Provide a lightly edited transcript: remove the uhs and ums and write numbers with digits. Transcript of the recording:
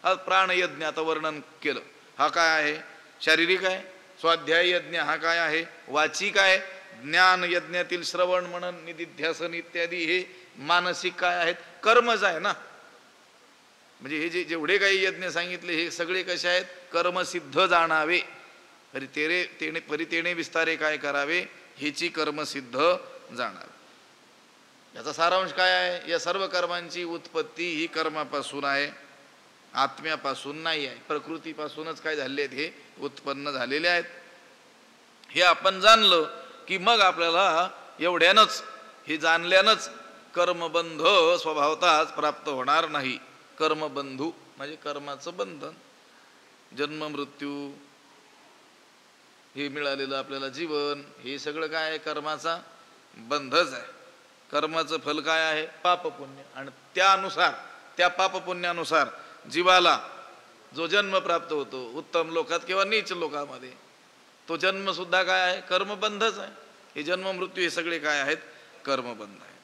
हा प्राणयज्ञ आता वर्णन केलं. हा काय आहे? शारीरिक आहे. स्वाध्याय यज्ञ हा काय आहे? वाचिक आहे. ज्ञान यज्ञातील श्रवण मनन निधिध्यासन इत्यादी हे मानसिक काय आहेत? कर्मच आहे ना. म्हणजे हे जेवढे काही यज्ञ सांगितले हे सगळे कसे आहेत? कर्मसिद्ध जाणावे. परितेने विस्तारे काय करावे? हेची कर्मसिद्ध जाणावे. याचा सारांश काय आहे? या सर्व कर्मांची उत्पत्ती ही कर्मापासून आहे, आत्म्यापासून नाही आहे. प्रकृतीपासूनच काय झाले आहेत? हे उत्पन्न झालेले आहेत. हे आपण जाणलं की मग आपल्याला एवढ्यानंच, हे जाणल्यानंच कर्मबंध स्वभावतःच प्राप्त होणार नाही. कर्मबंधू म्हणजे कर्माचं बंधन, जन्म मृत्यू, हे मिळालेलं आपल्याला जीवन, हे सगळं काय आहे? कर्माचा बंधच आहे. कर्माचं फल काय आहे? पाप पुण्य. आणि त्यानुसार, त्या पाप पुण्यानुसार जीवाला जो जन्म प्राप्त होतो उत्तम लोकात किंवा नीच लोकामध्ये, तो जन्म सुद्धा काय आहे? कर्मबंधच आहे. हे जन्म मृत्यू हे सगळे काय आहेत? कर्मबंध आहे.